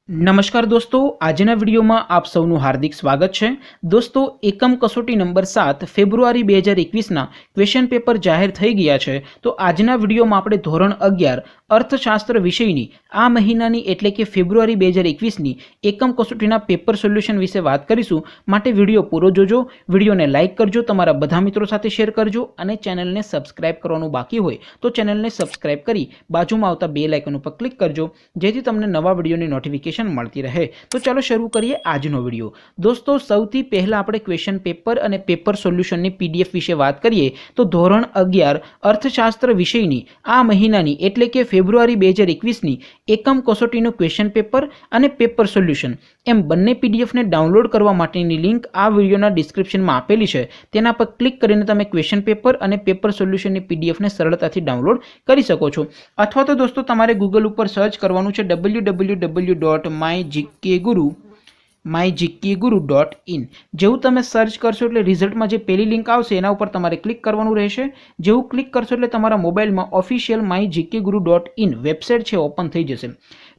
नमस्कार दोस्तों, આજના વિડીયોમાં આપ સૌનું હાર્દિક સ્વાગત છે। દોસ્તો, એકમ કસોટી નંબર 7 ફેબ્રુઆરી 2021ના ક્વેશ્ચન પેપર જાહેર થઈ ગયા છે। તો આજના વિડીયોમાં આપણે ધોરણ 11 અર્થશાસ્ત્ર વિષયની આ મહિનાની એટલે કે ફેબ્રુઆરી 2021ની એકમ કસોટીના પેપર સોલ્યુશન વિશે વાત કરીશું। માટે વિડીયો પૂરો જોજો, વિડીયોને લાઇક કરજો, તમારા બધા મિત્રો સાથે શેર કરજો અને ચેનલને સબસ્ક્રાઇબ કરવાનું બાકી હોય તો ચેનલને સબસ્ક્રાઇબ કરી બાજુમાં આવતા બેલ આઇકન ઉપર ક્લિક કરજો, જેથી તમને નવા વિડીયોની નોટિફિકેશન મળતી રહે। તો ચાલો શરૂ કરીએ આજનો વિડીયો। દોસ્તો, સૌથી પહેલા આપણે ક્વેશ્ચન પેપર અને પેપર સોલ્યુશનની પીડીએફ વિશે વાત કરીએ તો ધોરણ 11 અર્થશાસ્ત્ર વિષયની આ મહિનાની એટલે કે ફેબ્રુઆરી 2021ની એકમ કસોટીનું ક્વેશ્ચન પેપર અને પેપર સોલ્યુશન એમ બંને પીડીએફને ડાઉનલોડ કરવા માટેની લિંક આ વિડીયોના ડિસ્ક્રિપ્શનમાં આપેલી છે। તેના પર ક્લિક કરીને તમે ક્વેશ્ચન પેપર અને પેપર સોલ્યુશનની પીડીએફને સરળતાથી ડાઉનલોડ કરી શકો છો। અથવા તો દોસ્તો તમારે ગૂગલ ઉપર સર્ચ કરવાનું છે www.mygkguru.in। જેવું તમે સર્ચ કરશો એટલે રિઝલ્ટમાં જે પહેલી લિંક આવશે એના ઉપર તમારે ક્લિક કરવાનું રહેશે। જેવું ક્લિક કરશો એટલે તમારા મોબાઈલમાં ઓફિશિયલ mygkguru.in વેબસાઇટ છે ઓપન થઈ જશે।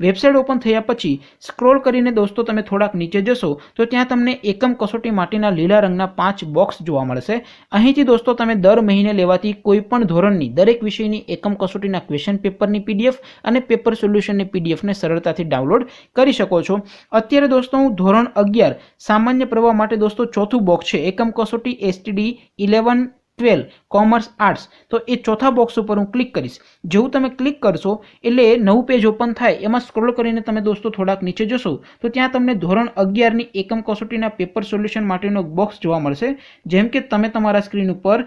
વેબસાઇટ ઓપન થયા પછી સ્ક્રોલ કરીને દોસ્તો તમે થોડાક નીચે જશો તો ત્યાં તમને એકમ કસોટી માટેના લીલા રંગના 5 બોક્સ જોવા મળશે। અહીંથી દોસ્તો તમે દર મહિને લેવાતી કોઈપણ ધોરણની દરેક વિષયની એકમ કસોટીના ક્વેશ્ચન પેપરની પીડીએફ અને પેપર સોલ્યુશનની પીડીએફને સરળતાથી ડાઉનલોડ કરી શકો છો। અત્યારે દોસ્તો હું ધોરણ 11 સામાન્ય પ્રવાહ માટે દોસ્તો ચોથું બોક્સ છે એકમ કસોટી એસટીડી 11 12 કોમર્સ આર્ટ્સ, તો એ ચોથા બોક્સ ઉપર હું ક્લિક કરીશ। જેવું તમે ક્લિક કરશો એટલે નવું પેજ ઓપન થાય, એમાં સ્ક્રોલ કરીને તમે દોસ્તો થોડાક નીચે જશો તો ત્યાં તમને ધોરણ 11ની એકમ કસોટીના પેપર સોલ્યુશન માટેનો બોક્સ જોવા મળશે। જેમ કે તમે તમારા સ્ક્રીન ઉપર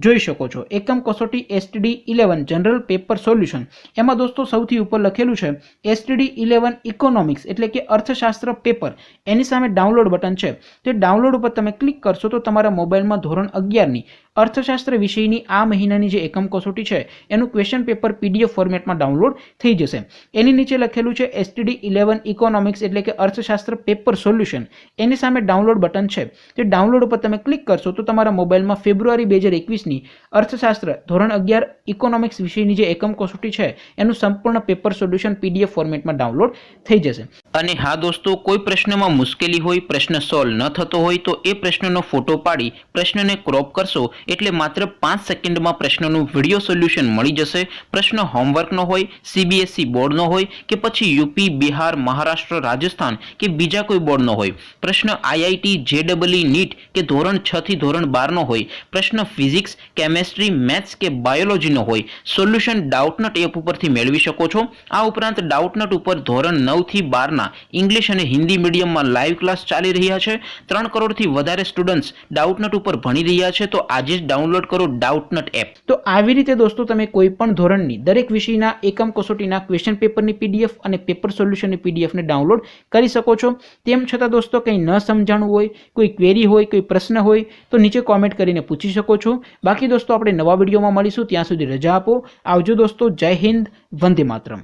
જોઈ શકો છો એકમ કસોટી એસટીડી 11 જનરલ પેપર સોલ્યુશન, એમાં દોસ્તો સૌથી ઉપર લખેલું છે એસટીડી 11 ઇકોનોમિક્સ એટલે કે અર્થશાસ્ત્ર પેપર, એની સામે ડાઉનલોડ બટન છે। તે ડાઉનલોડ ઉપર તમે ક્લિક કરશો તો તમારા મોબાઈલમાં ધોરણ 11ની અર્થશાસ્ત્ર વિષયની આ મહિનાની જે એકમ કસોટી છે એનું ક્વેશ્ચન પેપર પીડીએફ ફોર્મેટમાં ડાઉનલોડ થઈ જશે। એની નીચે લખેલું છે એસટીડી 11 ઇકોનોમિક્સ એટલે કે અર્થશાસ્ત્ર પેપર સોલ્યુશન, એની સામે ડાઉનલોડ બટન છે। તે ડાઉનલોડ ઉપર તમે ક્લિક કરશો તો તમારા મોબાઈલમાં ફેબ્રુઆરી 2021ની અર્થશાસ્ત્ર ધોરણ 11 ઇકોનોમિક્સ વિષયની જે એકમ કસોટી છે એનું સંપૂર્ણ પેપર સોલ્યુશન પીડીએફ ફોર્મેટમાં ડાઉનલોડ થઈ જશે। અને હા દોસ્તો, કોઈ પ્રશ્નમાં મુશ્કેલી હોય, પ્રશ્ન સોલ્વ ન થતો હોય તો એ પ્રશ્નનો ફોટો પાડી પ્રશ્નને ક્રોપ કરશો એટલે માત્ર 5 સેકન્ડમાં પ્રશ્નનું વિડીયો સોલ્યુશન મળી જશે। પ્રશ્ન હોમવર્કનો હોય, સીબીએસઈ બોર્ડનો હોય કે પછી યુપી, બિહાર, મહારાષ્ટ્ર, રાજસ્થાન કે બીજા કોઈ બોર્ડનો હોય, પ્રશ્ન આઈઆઈટી, જેડબલઈ, નીટ કે ધોરણ 6 થી ધોરણ 12નો હોય, પ્રશ્ન ફિઝિક્સ, કેમેસ્ટ્રી, મેથ્સ કે બાયોલોજીનો હોય, સોલ્યુશન ડાઉટનટ એપ ઉપરથી મેળવી શકો છો। આ ઉપરાંત ડાઉટનટ ઉપર ધોરણ 9 થી 12ના ઇંગ્લિશ અને હિન્દી મીડિયમમાં લાઈવ ક્લાસ ચાલી રહ્યા છે। 3 કરોડથી વધારે સ્ટુડન્ટ્સ ડાઉટનટ ઉપર ભણી રહ્યા છે, તો આજે જ ડાઉનલોડ કરો ડાઉટનટ એપ। તો આવી રીતે દોસ્તો તમે કોઈ પણ ધોરણની દરેક વિષયના એકમ કસોટીના ક્વેશ્ચન પેપરની પીડીએફ અને પેપર સોલ્યુશનની પીડીએફને ડાઉનલોડ કરી શકો છો। તેમ છતાં દોસ્તો કંઈ ન સમજાણું હોય, કોઈ ક્વેરી હોય, કોઈ પ્રશ્ન હોય તો નીચે કોમેન્ટ કરીને પૂછી શકો છો। બાકી દોસ્તો આપણે નવા વિડીયોમાં મળીશું, ત્યાં સુધી રજા આપો। આવજો દોસ્તો, જય હિન્દ, વંદે માતરમ।